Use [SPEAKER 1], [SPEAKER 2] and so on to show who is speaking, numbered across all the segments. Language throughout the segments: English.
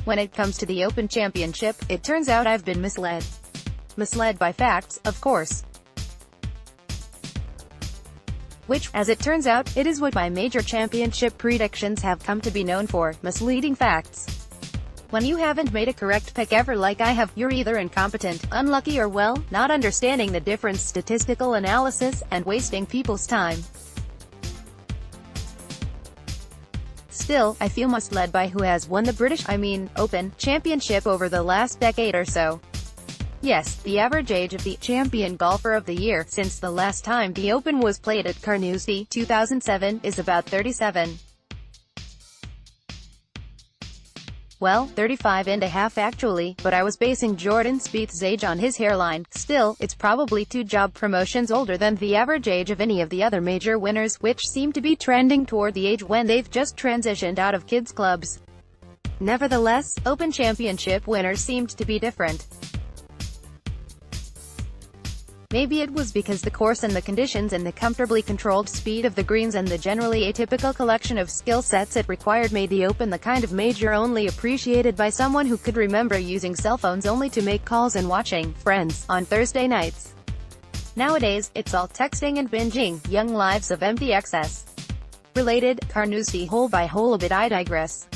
[SPEAKER 1] When it comes to the Open Championship, it turns out I've been misled. Misled by facts, of course. Which, as it turns out, it is what my major championship predictions have come to be known for, misleading facts. When you haven't made a correct pick ever like I have, you're either incompetent, unlucky or well, not understanding the difference statistical analysis, and wasting people's time. Still, I feel misled by who has won the Open Championship over the last decade or so. Yes, the average age of the champion golfer of the year, since the last time the Open was played at Carnoustie, 2007, is about 37. Well, 35 and a half actually, but I was basing Jordan Spieth's age on his hairline. Still, it's probably 2 job promotions older than the average age of any of the other major winners, which seem to be trending toward the age when they've just transitioned out of kids' clubs. Nevertheless, Open Championship winners seemed to be different. Maybe it was because the course and the conditions and the comfortably controlled speed of the greens and the generally atypical collection of skill sets it required made the Open the kind of major only appreciated by someone who could remember using cell phones only to make calls and watching Friends on Thursday nights. Nowadays, it's all texting and binging, young lives of empty excess. Related, Carnoustie hole by hole a bit I digress.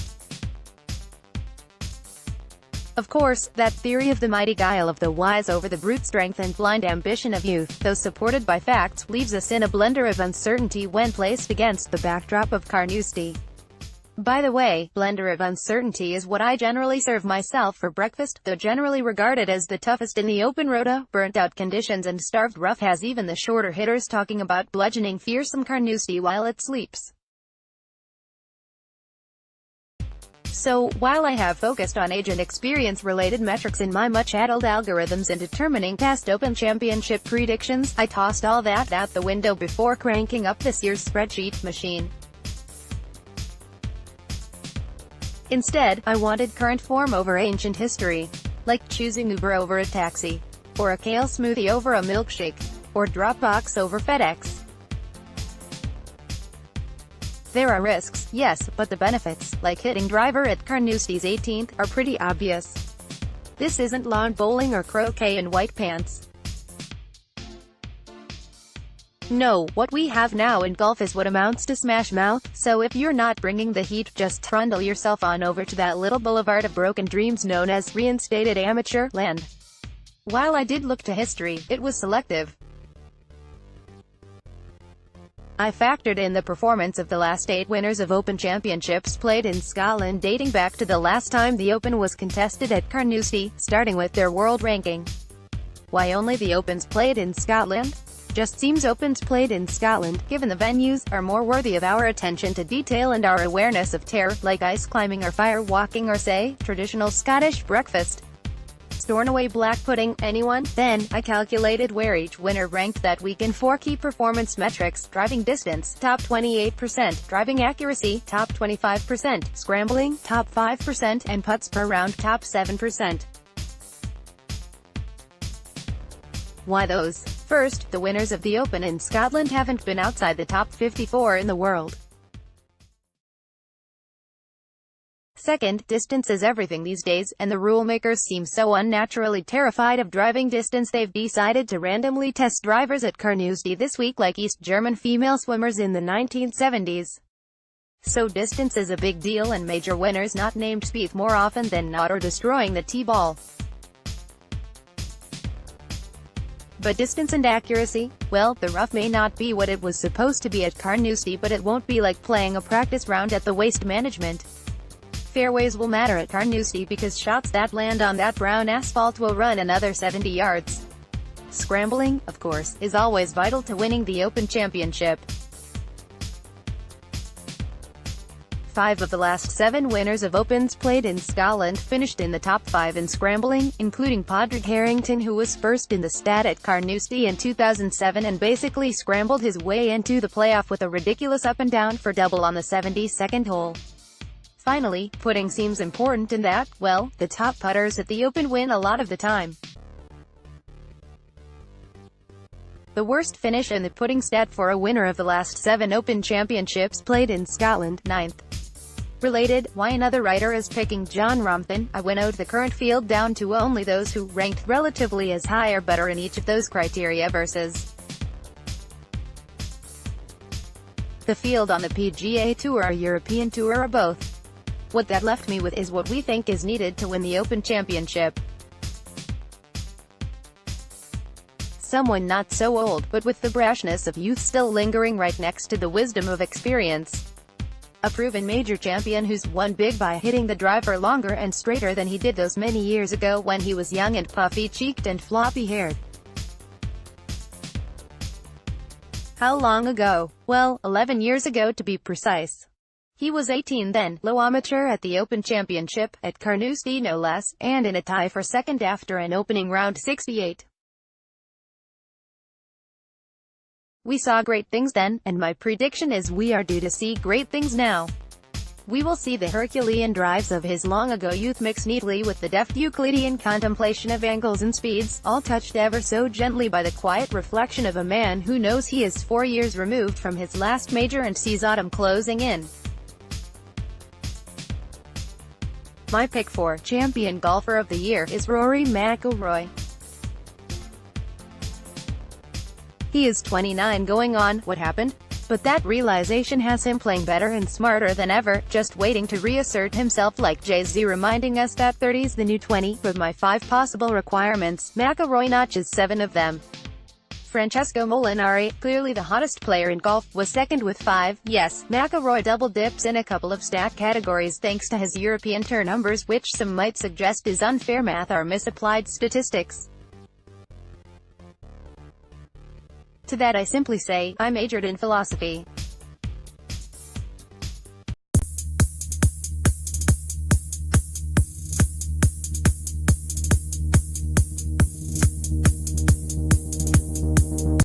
[SPEAKER 1] Of course, that theory of the mighty guile of the wise over the brute strength and blind ambition of youth, though supported by facts, leaves us in a blender of uncertainty when placed against the backdrop of Carnoustie. By the way, blender of uncertainty is what I generally serve myself for breakfast, though generally regarded as the toughest in the Open rota, burnt-out conditions and starved rough has even the shorter hitters talking about bludgeoning fearsome Carnoustie while it sleeps. So, while I have focused on age and experience-related metrics in my much-addled algorithms in determining past Open Championship predictions, I tossed all that out the window before cranking up this year's spreadsheet machine. Instead, I wanted current form over ancient history. Like choosing Uber over a taxi. Or a kale smoothie over a milkshake. Or Dropbox over FedEx. There are risks, yes, but the benefits, like hitting driver at Carnoustie's 18th, are pretty obvious. This isn't lawn bowling or croquet in white pants. No, what we have now in golf is what amounts to smash mouth, so if you're not bringing the heat, just trundle yourself on over to that little boulevard of broken dreams known as reinstated amateur land. While I did look to history, it was selective. I factored in the performance of the last 8 winners of Open Championships played in Scotland dating back to the last time the Open was contested at Carnoustie, starting with their world ranking. Why only the Opens played in Scotland? Just seems Opens played in Scotland, given the venues, are more worthy of our attention to detail and our awareness of terror, like ice climbing or fire walking or say, traditional Scottish breakfast. Stornoway black pudding, anyone? Then, I calculated where each winner ranked that week in 4 key performance metrics: driving distance, top 28%, driving accuracy, top 25%, scrambling, top 5%, and putts per round, top 7%. Why those? First, the winners of the Open in Scotland haven't been outside the top 54 in the world. Second, distance is everything these days, and the rule makers seem so unnaturally terrified of driving distance they've decided to randomly test drivers at Carnoustie this week like East German female swimmers in the 1970s. So distance is a big deal and major winners not named Spieth more often than not are destroying the tee-ball. But distance and accuracy? Well, the rough may not be what it was supposed to be at Carnoustie, but it won't be like playing a practice round at the Waste Management. Fairways will matter at Carnoustie because shots that land on that brown asphalt will run another 70 yards. Scrambling, of course, is always vital to winning the Open Championship. 5 of the last 7 winners of Opens played in Scotland finished in the top 5 in scrambling, including Padraig Harrington, who was first in the stat at Carnoustie in 2007 and basically scrambled his way into the playoff with a ridiculous up and down for double on the 72nd hole. Finally, putting seems important in that, well, the top putters at the Open win a lot of the time. The worst finish in the putting stat for a winner of the last 7 Open Championships played in Scotland, 9th. Related, why another writer is picking John Rompton. I winnowed the current field down to only those who ranked relatively as high or better in each of those criteria versus the field on the PGA Tour or European Tour or both. What that left me with is what we think is needed to win the Open Championship. Someone not so old, but with the brashness of youth still lingering right next to the wisdom of experience. A proven major champion who's won big by hitting the driver longer and straighter than he did those many years ago when he was young and puffy-cheeked and floppy-haired. How long ago? Well, 11 years ago to be precise. He was 18 then, low amateur at the Open Championship, at Carnoustie no less, and in a tie for second after an opening round 68. We saw great things then, and my prediction is we are due to see great things now. We will see the Herculean drives of his long-ago youth mix neatly with the deft Euclidean contemplation of angles and speeds, all touched ever so gently by the quiet reflection of a man who knows he is 4 years removed from his last major and sees autumn closing in. My pick for Champion Golfer of the Year is Rory McIlroy. He is 29 going on, what happened? But that realization has him playing better and smarter than ever, just waiting to reassert himself like Jay-Z reminding us that 30's the new 20. With my 5 possible requirements, McIlroy notches 7 of them. Francesco Molinari, clearly the hottest player in golf, was second with 5. Yes, McIlroy double dips in a couple of stat categories thanks to his European Tour numbers, which some might suggest is unfair math or misapplied statistics. To that I simply say, I majored in philosophy.